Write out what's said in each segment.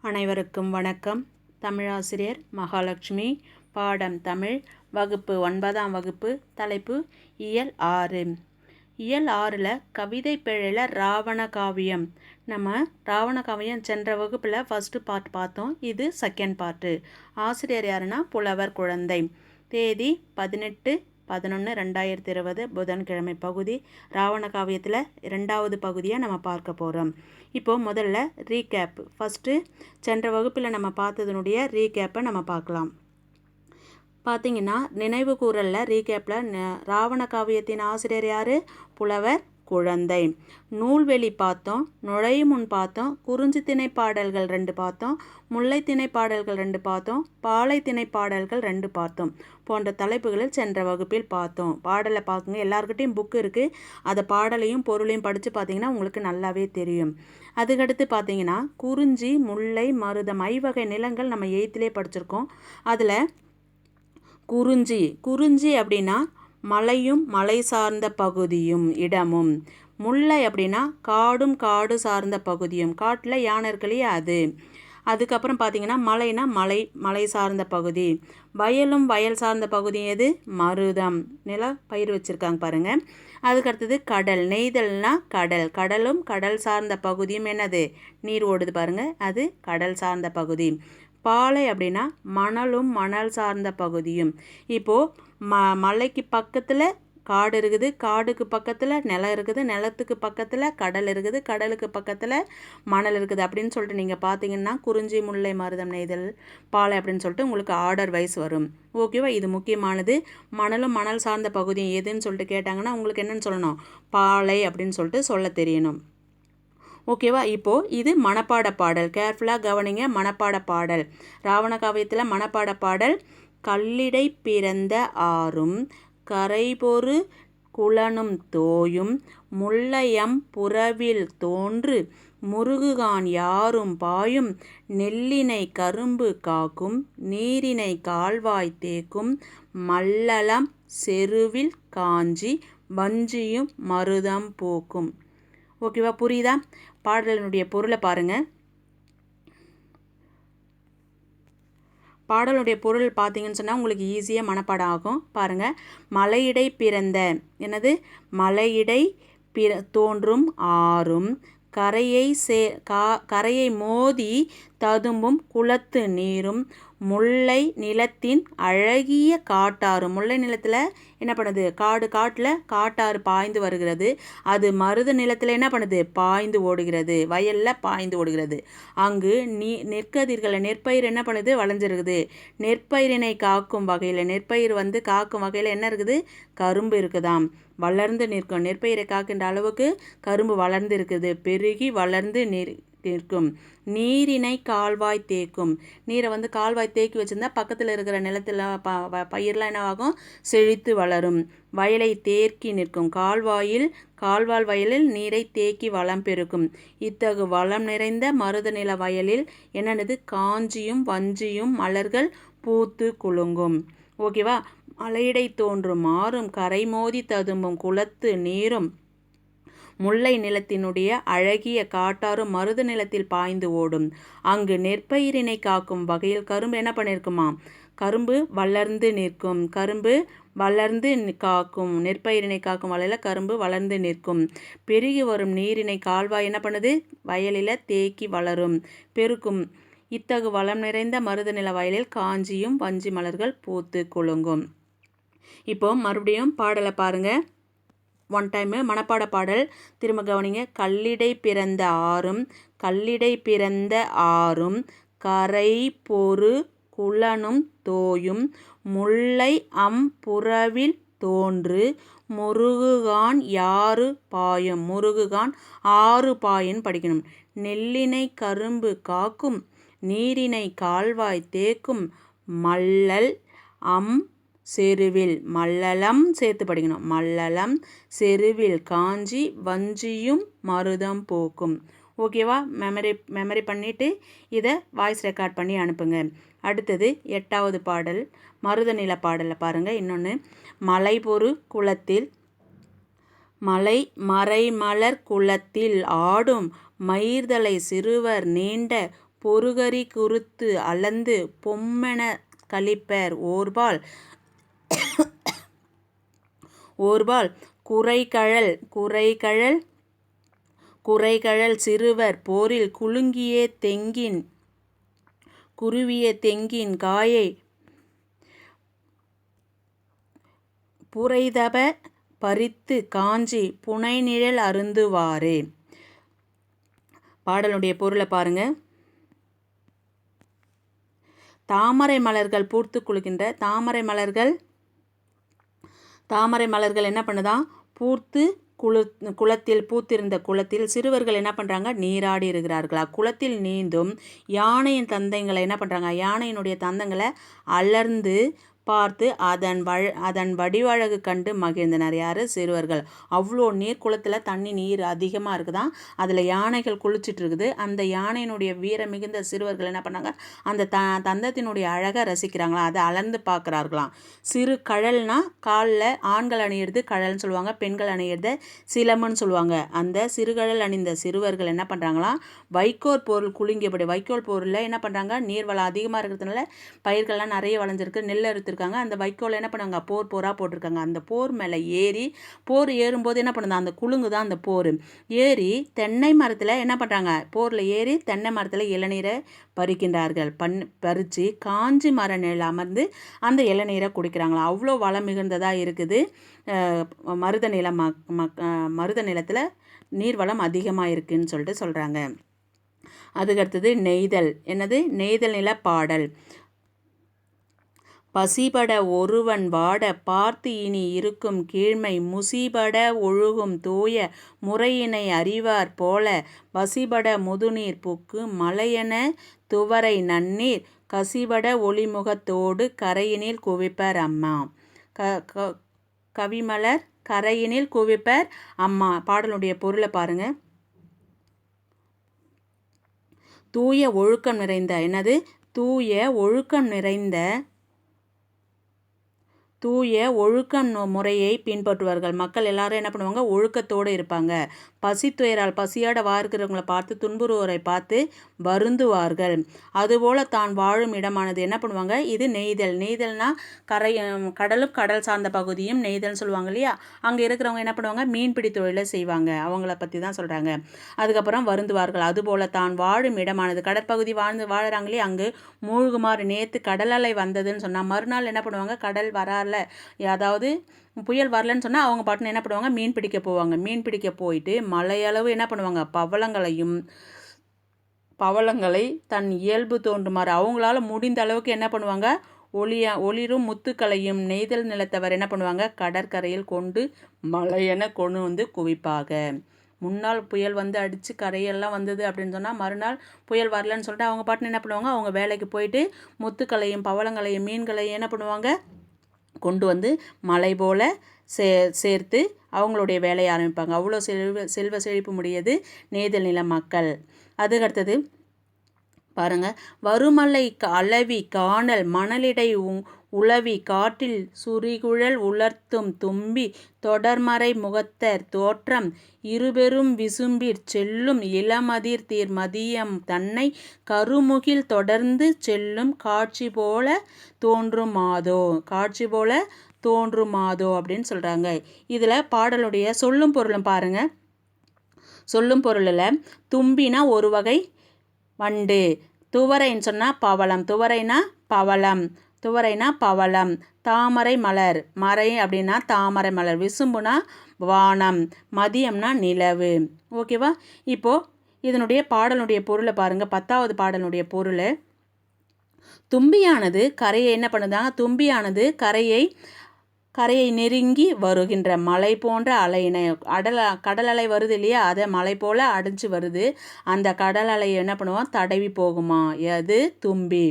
அனைவருக்கும் வணக்கம். தமிழாசிரியர் மகாலட்சுமி. பாடம் தமிழ், வகுப்பு 9ஆம் வகுப்பு. தலைப்பு இயல் 6. இயல் 6ல் கவிதை பிழையில் ராவண காவியம். நம்ம ராவண காவியம் சென்ற வகுப்பில் ஃபஸ்ட்டு பார்ட் பார்த்தோம். இது செகண்ட் பார்ட்டு. ஆசிரியர் யாருன்னா புலவர் குழந்தை. தேதி 18/11/2020 புதன்கிழமை. பகுதி ராவண காவியத்தில் 2வது பகுதியை நம்ம பார்க்க போகிறோம். இப்போது முதல்ல ரீகேப். ஃபஸ்ட்டு சென்ற வகுப்பில் நம்ம பார்த்ததனுடைய ரீகேப்பை நம்ம பார்க்கலாம். பார்த்திங்கன்னா நினைவு கூறலில் ரீகேப்பில் ராவண காவியத்தின் ஆசிரியர் யார்? புலவர் குழந்தை. நூல்வெளி பார்த்தோம், நுழையுமுன் பார்த்தோம், குறிஞ்சி திணை பாடல்கள் 2 பார்த்தோம், முல்லை திணை பாடல்கள் 2 பார்த்தோம், பாலை திணை பாடல்கள் 2 பார்த்தோம் போன்ற தலைப்புகளில் சென்ற வகுப்பில் பார்த்தோம். பாடலை பார்க்குங்க. எல்லாருக்கிட்டையும் புக்கு இருக்குது. அதை பாடலையும் பொருளையும் படித்து பார்த்தீங்கன்னா உங்களுக்கு நல்லாவே தெரியும். அதுக்கடுத்து பார்த்தீங்கன்னா குறிஞ்சி, முல்லை, மருதம் 5 வகை நிலங்கள் நம்ம 8லே படிச்சிருக்கோம். அதில் குறிஞ்சி அப்படின்னா மலையும் மலை சார்ந்த பகுதியும் இடமும். முல்லை அப்படின்னா காடும் காடு சார்ந்த பகுதியும், காட்டில் யானை இருக்கலையே அது. அதுக்கப்புறம் பார்த்திங்கன்னா மலைனா மலை சார்ந்த பகுதி. வயலும் வயல் சார்ந்த பகுதி எது? மருதம். நில பயிர் வச்சுருக்காங்க பாருங்கள். அதுக்கடுத்தது கடல். நெய்தல்னா கடல். கடலும் கடல் சார்ந்த பகுதியும் என்னது? நீர் ஓடுது பாருங்கள், அது கடல் சார்ந்த பகுதி. பாலை அப்படின்னா மணலும் மணல் சார்ந்த பகுதியும். இப்போது மலைக்கு பக்கத்தில் காடு இருக்குது, காடுக்கு பக்கத்தில் நிலம் இருக்குது, நிலத்துக்கு பக்கத்தில் கடல் இருக்குது, கடலுக்கு பக்கத்தில் மணல் இருக்குது அப்படின்னு சொல்லிட்டு நீங்கள் பார்த்தீங்கன்னா குறிஞ்சி, முல்லை, மருதம், நெய்தல், பாலை அப்படின்னு சொல்லிட்டு உங்களுக்கு ஆர்டர் வைஸ் வரும். ஓகேவா? இது முக்கியமானது. மணலும் மணல் சார்ந்த பகுதியும் எதுன்னு சொல்லிட்டு கேட்டாங்கன்னா உங்களுக்கு என்னென்னு சொல்லணும்? பாலை அப்படின்னு சொல்லிட்டு சொல்ல தெரியணும். ஓகேவா? இப்போது இது மனப்பாட பாடல். கேர்ஃபுல்லாக கவனிங்க. மனப்பாட பாடல். ராவண காவியத்தில் மனப்பாட பாடல். கல்லிடை பிறந்த ஆறும் கரைபொரு குளனும் தோயும் முல்லையம் புறவில் தோன்று முருகுகான் யாரும் பாயும் நெல்லினை கரும்பு காக்கும் நீரினை கால்வாய் தேக்கும் மல்லலம் செருவில் காஞ்சி வஞ்சியும் மருதம் போக்கும். ஓகேவா? புரியுதா? பாடலினுடைய பொருளை பாருங்கள். பாடலுடைய பொருள் பார்த்தீங்கன்னு சொன்னால் உங்களுக்கு ஈஸியாக மனப்பாடம் ஆகும். பாருங்கள். மலையிடை பிறந்த, என்னது? மலையிடை தோன்றும் ஆறும் கரையை மோதி ததும்பும் குளத்து நீரும் முல்லை நிலத்தின் அழகிய காட்டாறும். முல்லை நிலத்தில் என்ன பண்ணுது? காட்டில் காட்டாறு பாய்ந்து வருகிறது. அது மருத நிலத்தில் என்ன பண்ணுது? பாய்ந்து ஓடுகிறது. வயலில் பாய்ந்து ஓடுகிறது. அங்கு நெற்கதிர்களை நெற்பயிர் என்ன பண்ணுது? வளைஞ்சிருக்குது. நெற்பயிரினை காக்கும் வகையில், நெற்பயிர் காக்கும் வகையில் என்ன இருக்குது? கரும்பு இருக்குதாம். வளர்ந்து நிற்கும். நெற்பயிரை காக்கின்ற அளவுக்கு கரும்பு வளர்ந்து இருக்குது. பெருகி வளர்ந்து நிற்கும். நீரினை கால்வாய் தேக்கும். நீரை கால்வாய் தேக்கி வச்சுருந்தா பக்கத்தில் இருக்கிற நிலத்தில் பயிரெலாம் என்ன ஆகும்? செழித்து வளரும். வயலை தேக்கி நிற்கும். கால்வாய் வயலில் நீரை தேக்கி வளம் பெருக்கும். இத்தகு வளம் நிறைந்த மருத நில வயலில் என்னென்னது? காஞ்சியும் வஞ்சியும் மலர்கள் பூத்து குலுங்கும். ஓகேவா? மலையிடை தோன்றும் ஆறும் கரை மோதி ததும்பும் குளத்து நீரும் முல்லை நிலத்தினுடைய அழகிய காட்டாறும் மருத நிலத்தில் பாய்ந்து ஓடும். அங்கு நெற்பயிரினை காக்கும் வகையில் கரும்பு என்ன பண்ணியிருக்குமா? கரும்பு வளர்ந்து நிற்கும். கரும்பு வளர்ந்து காக்கும். நெற்பயிரினை காக்கும் வகையில் கரும்பு வளர்ந்து நிற்கும். பெருகி வரும் நீரினை கால்வாய் என்ன பண்ணுது? வயலில் தேக்கி வளரும், பெருக்கும். இத்தகு வளம் நிறைந்த மருத நில வயலில் காஞ்சியும் வஞ்சி மலர்கள் பூத்து குலுங்கும். இப்போ மறுபடியும் பாடலை பாருங்கள். ஒன் டைமு மனப்பாட பாடல் திரும்ப கவனிங்க. கல்லிடை பிறந்த ஆறும் கரை பொரு குளனும் தோயும் முல்லை புறவில் தோன்று முருகுகான் யாரு பாயும். முருகுகான் 6 பாயின் படிக்கணும். நெல்லினை கரும்பு காக்கும் நீரினை கால்வாய் தேக்கும் மல்லல் செருவில், மல்லலம் சேர்த்து படிக்கணும். மல்லலம் செருவில் காஞ்சி வஞ்சியும் மருதம் போக்கும். ஓகேவா? மெமரி பண்ணிவிட்டு இதை வாய்ஸ் ரெக்கார்ட் பண்ணி அனுப்புங்க. அடுத்தது 8வது பாடல் மருத நில பாடலில் பாருங்கள். இன்னொன்று. மறைமலர் குளத்தில் ஆடும் மயிர்தலை சிறுவர் நீண்ட பொறுகரி குருத்து அளந்து பொம்மென கழிப்பர் ஓர்பால் குறைகழல் சிறுவர் போரில் குருவிய தெங்கின் காயை புரைதப பறித்து காஞ்சி புனைநிழல் அருந்துவாரே. பாடலுடைய பொருளை பாருங்க. தாமரை மலர்கள் பூர்த்து குலுக்கின்ற தாமரை மலர்கள் என்ன பண்ணுதான், பூர்த்து பூத்திருந்த குளத்தில் சிறுவர்கள் என்ன பண்ணுறாங்க, நீராடி இருக்கிறார்கள். அக்குளத்தில் நீந்தும் யானையின் தந்தங்களை என்ன பண்ணுறாங்க, யானையினுடைய தந்தங்களை அலர்ந்து பார்த்து அதன் வடிவழகு கண்டு மகிழ்ந்தனர். யார், சிறுவர்கள். அவ்வளோ குளத்தில் நீர் அதிகமாக இருக்குதான், அதில் யானைகள் குளிச்சுட்டு இருக்குது. அந்த யானையினுடைய வீர மிகுந்த சிறுவர்கள் என்ன பண்ணாங்க, அந்த தந்தத்தினுடைய அழகை ரசிக்கிறாங்களாம், அதை அளந்து பார்க்குறார்களாம். சிறு கழல்னா காலில் ஆண்கள் அணியிறது கழல்னு சொல்லுவாங்க, பெண்கள் அணியிறத சிலம்புன்னு சொல்லுவாங்க. அந்த சிறுகழல் அணிந்த சிறுவர்கள் என்ன பண்ணுறாங்களாம், வைக்கோல் பொருள் குலுங்கியபடி, வைக்கோல் பொருளில் என்ன பண்ணுறாங்க, நீர்வளம் அதிகமாக இருக்கிறதுனால பயிர்கள்லாம் நிறைய வளைஞ்சிருக்கு, நெல் அறுத்திருக்காங்க. அந்த வைக்கோல் என்ன பண்ணாங்க, போராக போட்டிருக்காங்க. அந்த போர் மேலே ஏறும்போது என்ன பண்ணுது, அந்த குலுங்கு தான் அந்த போர். ஏறி தென்னை மரத்தில் என்ன பண்ணுறாங்க, போரில் ஏறி தென்னை மரத்தில் இளநீரை பறிக்கின்றார்கள். பறித்து காஞ்சி மர நிழல் அமர்ந்து அந்த இளநீரை குடிக்கிறாங்களா. அவ்வளோ வளம் மிகுந்ததாக இருக்குது மருத நிலத்தில் நீர்வளம் அதிகமாக இருக்குதுன்னு சொல்லிட்டு சொல்கிறாங்க. அதுக்கடுத்தது நெய்தல். நெய்தல் நில பாடல். பசிபட ஒருவன் வாட பார்த்து இனி இருக்கும் கீழ்மை முசிபட ஒழுகும் தூய முறையினை அறிவார் போல பசிபட முதுநீர் புக்கு மலையென துவரை நன்னீர் கசிபட ஒளிமுகத்தோடு கரையினில் குவிப்பர் அம்மா. கவிமலர் கரையினில் குவிப்பர் அம்மா. பாடலுடைய பொருளை பாருங்க. தூய ஒழுக்கம் நிறைந்த தூய ஒழுக்க முறையை பின்பற்றுவார்கள். மக்கள் எல்லாரும் என்ன பண்ணுவாங்க, ஒழுக்கத்தோடு இருப்பாங்க. பசித்துயரால் பசியாட வாழ்கிறவங்களை பார்த்து துன்புறுவோரை பார்த்து வருந்துவார்கள். அதுபோல் தான் வாழும் இடமானது என்ன பண்ணுவாங்க, இது நெய்தல்னா கடலும் கடல் சார்ந்த பகுதியும் நெய்தல்னு சொல்லுவாங்க இல்லையா. அங்கே இருக்கிறவங்க என்ன பண்ணுவாங்க, மீன்பிடி தொழிலை செய்வாங்க. அவங்கள பற்றி தான் சொல்கிறாங்க. அதுக்கப்புறம் வருந்துவார்கள். அதுபோல் தான் வாழும் இடமானது, கடற்பகுதி வாழுறாங்களே, அங்கு மூழ்குமாறு நேற்று கடல் அலை வந்ததுன்னு சொன்னால் மறுநாள் என்ன பண்ணுவாங்க, கடல் வரல, அதாவது புயல் வரலன்னு சொன்னால் அவங்க பாட்டுன்னு என்ன பண்ணுவாங்க, மீன் பிடிக்க போவாங்க. மீன் பிடிக்க போயிட்டு மலையளவு என்ன பண்ணுவாங்க, பவளங்களை தன் இயல்பு தோன்றுமாறு அவங்களால முடிந்த அளவுக்கு என்ன பண்ணுவாங்க, ஒளிரும் முத்துக்களையும் நெய்தல் நிலத்தவர் என்ன பண்ணுவாங்க, கடற்கரையில் கொண்டு மலையென கொண்டு வந்து குவிப்பாக. முன்னாள் புயல் அடித்து கரையெல்லாம் வந்தது அப்படின்னு சொன்னால் மறுநாள் புயல் வரலன்னு சொல்லிட்டு அவங்க பாட்டுன்னு என்ன பண்ணுவாங்க, அவங்க வேலைக்கு போயிட்டு முத்துக்களையும் பவளங்களையும் மீன்களையும் என்ன பண்ணுவாங்க, கொண்டு வந்து மலை போல் சேர்த்து அவங்களுடைய வேலையை ஆரம்பிப்பாங்க. அவ்வளோ செல்வ செழிப்பு முடியது நெய்தல் நில மக்கள். அதுக்கடுத்தது பாருங்கள். வருமலை அளவி காணல் மணலிடை உளவி காற்றில் சுரிகுழல் உலர்த்தும் தும்பி தொடர்மறை முகத்தர் தோற்றம் இருபெரும் விசும்பிற் செல்லும் இளமதிர் தீர் மதியம் தன்னை கருமுகில் தொடர்ந்து செல்லும் காட்சி போல தோன்றுமாதோ அப்படின்னு சொல்கிறாங்க. இதில் பாடலுடைய சொல்லும் பொருளும் பாருங்கள். சொல்லும் பொருளில் தும்பினா ஒரு வகை வண்டு, துவரைன்னு சொன்னால் பவளம், துவரைனா பவளம், தாமரை மலர், மறை அப்படின்னா தாமரை மலர், விசும்புனா வானம், மதியம்னா நிலவு. ஓகேவா. இப்போது இதனுடைய பாடலுடைய பொருளை பாருங்கள். 10வது பாடலுடைய பொருள், தும்பியானது கரையை என்ன பண்ணுதாங்க, தும்பியானது கரையை நெருங்கி வருகின்ற மலை போன்ற அலையினை கடல் அலை வருது இல்லையா, அதை மலை போல் அடைஞ்சு வருது. அந்த கடல் அலையை என்ன பண்ணுவோம், தடவி போகுமா, அது தும்பி.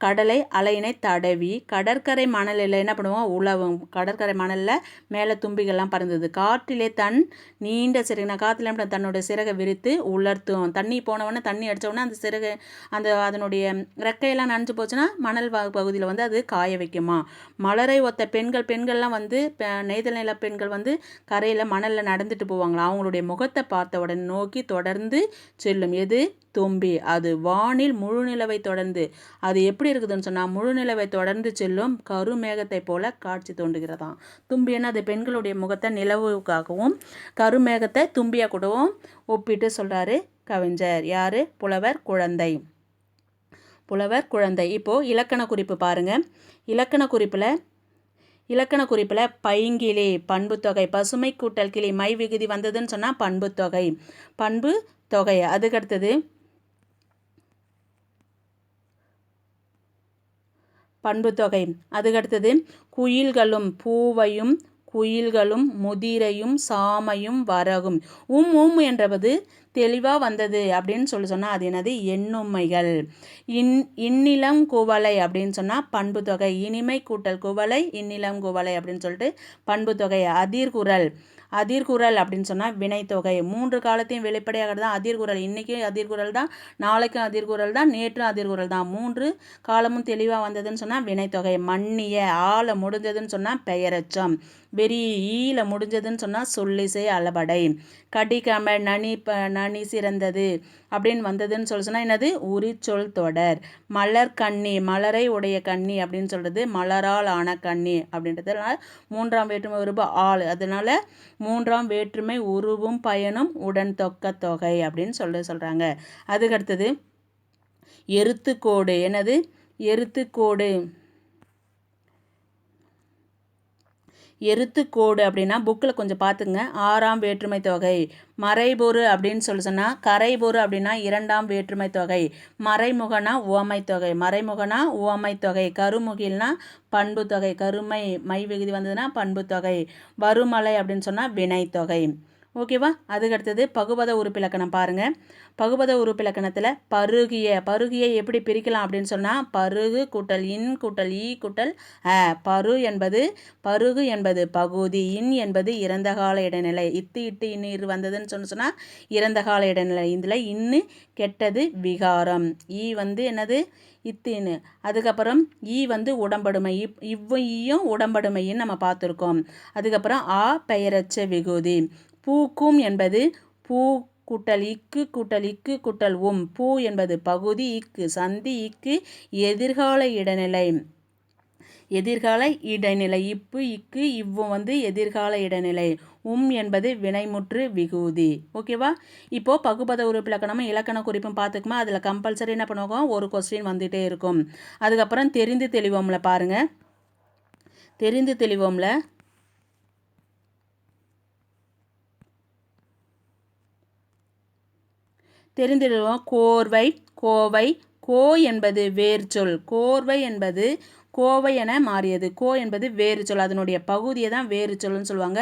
கடலை அலையினை தடவி கடற்கரை மணலில் என்ன பண்ணுவோம், உழவும். கடற்கரை மணலில் மேலே தும்பிகள்லாம் பறந்தது. காற்றிலே தன் நீண்ட சிறகு, காற்றுல தன்னுடைய சிறகை விரித்து உலர்த்தும். தண்ணி போனவொடனே, தண்ணி அடித்தவுடனே அந்த சிறகு அதனுடைய ரெக்கையெல்லாம் நனைஞ்சு போச்சுன்னா மணல் பகுதியில் அது காய வைக்குமா. மலரை ஒத்த பெண்கள் பெண்கள்லாம் வந்து நெய்தல் நில பெண்கள் வந்து கரையில் மணலில் நடந்துட்டு போவாங்களாம். அவங்களுடைய முகத்தை பார்த்த உடனே நோக்கி தொடர்ந்து செல்லும். எது? தும்பி. அது வானில் முழு நிலவை தொடர்ந்து. அது எப்படி இருக்குதுன்னு சொன்னால் முழு நிலவை தொடர்ந்து செல்லும் கருமேகத்தை போல காட்சி தோன்றுகிறதாம். தும்பின்னா அது பெண்களுடைய முகத்தை நிலவுக்காகவும் கருமேகத்தை தும்பியாக கூடவும் ஒப்பிட்டு சொல்கிறாரு கவிஞர். யார்? புலவர் குழந்தை. புலவர் குழந்தை. இப்போது இலக்கண குறிப்பு பாருங்கள். இலக்கண குறிப்பில் பைங்கிளி பண்பு தொகை, பசுமை கூட்டல் கிளி மை விகுதி வந்ததுன்னு சொன்னால் பண்பு தொகை. அதுக்கடுத்தது பண்பு தொகை. அதுக்கடுத்தது குயில்களும் பூவையும் குயில்களும் முதிரையும் சாமையும் வரகும். என்றது தெளிவாக வந்தது அப்படின்னு சொன்னால் அது என்னது? எண்ணுமைகள். இன்னிலம் குவளை அப்படின்னு சொன்னால் பண்பு தொகை. இனிமை கூட்டல் குவளை இன்னிலம் குவளை அப்படின்னு சொல்லிட்டு பண்பு தொகை. அதிர்குரல் அப்படின்னு சொன்னால் வினைத்தொகை. 3 காலத்தையும் வெளிப்படையாகிறது தான் அதிர்குரல். இன்றைக்கும் அதிர்குரல் தான், நாளைக்கும் அதிர்குரல் தான், நேற்றும் அதிர்குரல் தான். 3 காலமும் தெளிவாக வந்ததுன்னு சொன்னால் வினைத்தொகை. மன்னிய ஆல முடிஞ்சதுன்னு சொன்னால் பெயரச்சம். வெறி ஈல முடிஞ்சதுன்னு சொன்னால் சொல்லிசை அளபடை. கடிகம நனி சிறந்தது அப்படின்னு வந்ததுன்னு சொன்னால் என்னது? உரிச்சொல் தொடர். மலர் கண்ணி மலரை உடைய கண்ணி அப்படின்னு சொல்கிறது மலரால் ஆன கண்ணி அப்படின்றதுனால 3ஆம் வேற்றுமை உருபு ஆள். அதனால் 3ஆம் வேற்றுமை உருவும் பயனும் உடன் தொக்க தொகை அப்படின்னு சொல்கிறாங்க. அதுக்கடுத்தது எருத்துக்கோடு. என்னது? எருத்துக்கோடு. எருத்துக்கோடு அப்படின்னா புக்கில் கொஞ்சம் பார்த்துங்க. 6ஆம் வேற்றுமை தொகை. மறைபொரு அப்படின்னு சொன்னால் கரைபொரு அப்படின்னா 2ஆம் வேற்றுமை தொகை. மறைமுகனா உவமை தொகை. கருமுகில்னா பண்பு தொகை. கருமை மை விகுதி வந்ததுன்னா பண்பு தொகை. வருமலை அப்படின்னு சொன்னால் வினைத்தொகை. ஓகேவா? அதுக்கடுத்தது பகுபத உறுப்பிலக்கணம் பாருங்கள். பகுபத உறுப்பிலக்கணத்தில் பருகிய எப்படி பிரிக்கலாம் அப்படின்னு சொன்னால் பருகு கூட்டல் இன் கூட்டல் ஈ கூட்டல் பருகு என்பது பகுதி. இன் என்பது இறந்த கால இடைநிலை. இட்டு இன்னு வந்ததுன்னு சொன்னால் இறந்த கால இடைநிலை. இதில் இன்னு கெட்டது விகாரம். ஈ வந்து என்னது? இத்தின்னு. அதுக்கப்புறம் ஈ வந்து உடம்படுமை. ஈயும் உடம்படுமைன்னு நம்ம பார்த்துருக்கோம். அதுக்கப்புறம் பெயரச்ச விகுதி. பூக்கும் என்பது பூ கூட்டல் இக்கு கூட்டல் பூ என்பது பகுதி. இக்கு சந்தி. இக்கு எதிர்கால இடைநிலை. இப்பு இக்கு இவ்வும் வந்து எதிர்கால இடைநிலை. என்பது வினைமுற்று விகுதி. ஓகேவா? இப்போது பகுபத உறுப்பிலக்கணமும் இலக்கண குறிப்பும் பார்த்துக்குமா. அதில் கம்பல்சரி என்ன பண்ணுவோம்? ஒரு கொஸ்டின் வந்துகிட்டே இருக்கும். அதுக்கப்புறம் தெரிந்து தெளிவோம்ல பாருங்கள். தெரிந்து தெளிவோம்ல தெரிந்திடுவோம். கோர்வை கோவை. கோ என்பது வேறு சொல். கோர்வை என்பது கோவை என மாறியது. கோ என்பது வேறு சொல். அதனுடைய பகுதியை தான் வேறு சொல்லுன்னு சொல்லுவாங்க.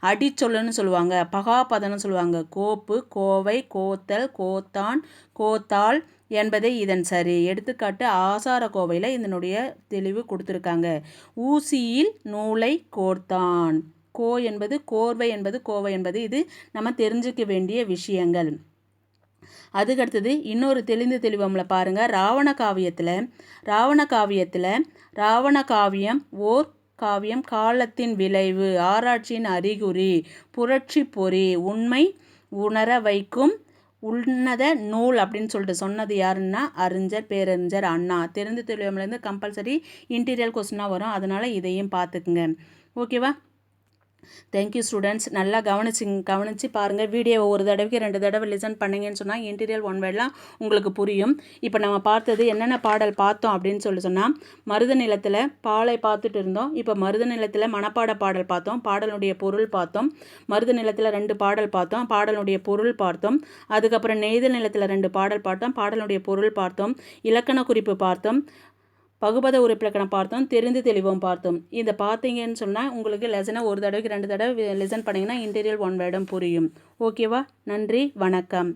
அடிச்சொல்லுன்னு சொல்லுவாங்க. பகாபதம்னு சொல்லுவாங்க. கோப்பு கோவை கோத்தல் கோத்தான் கோத்தாள் என்பதே இதன் சரி. எடுத்துக்காட்டு ஆசார கோவையில் இதனுடைய தெளிவு கொடுத்துருக்காங்க. ஊசியில் நூலை கோர்த்தான். கோ என்பது கோர்வை என்பது கோவை என்பது இது நம்ம தெரிஞ்சுக்க வேண்டிய விஷயங்கள். அதுக்கடுத்தது இன்னொரு தெளிவம்ல பாருங்கள். ராவண காவியம் ஓர் காவியம். காலத்தின் விளைவு. ஆராய்ச்சியின் அறிகுறி. புரட்சி பொறி. உண்மை உணர வைக்கும் உன்னத நூல் அப்படின்னு சொல்லிட்டு சொன்னது யாருன்னா பேரறிஞர் அண்ணா. தெரிந்து தெளிவம்லேருந்து கம்பல்சரி இன்டீரியல் கொஸ்டினாக வரும். அதனால் இதையும் பார்த்துக்குங்க. ஓகேவா? Thank you students. நல்லா கவனித்து பாருங்கள். வீடியோவை ஒரு தடவைக்கு 2 தடவை லிசன் பண்ணிங்கன்னு சொன்னால் இன்டீரியல் 1 வேர்ட்லாம் உங்களுக்கு புரியும். இப்போ நம்ம பார்த்தது என்னென்ன பாடல் பார்த்தோம் அப்படின்னு சொன்னால் மருத நிலத்தில் பாலை பார்த்துட்டு இருந்தோம். இப்போ மருத நிலத்தில் மனப்பாட பாடல் பார்த்தோம். பாடலுடைய பொருள் பார்த்தோம். மருத நிலத்தில் 2 பாடல் பார்த்தோம். பாடலுடைய பொருள் பார்த்தோம். அதுக்கப்புறம் நெய்தல் நிலத்தில் 2 பாடல் பார்த்தோம். பாடலுடைய பொருள் பார்த்தோம். இலக்கண குறிப்பு பார்த்தோம். பகுபத உறுப்பிலக்கணம் பார்த்தோம். தெரிந்து தெளிவும் பார்த்தோம். இதை பார்த்தீங்கன்னு சொன்னால் உங்களுக்கு லெசனை ஒரு தடவைக்கு 2 தடவை லிசன் பண்ணிங்கன்னா இன்டீரியல் 1 வேர்டும் புரியும். ஓகேவா? நன்றி, வணக்கம்.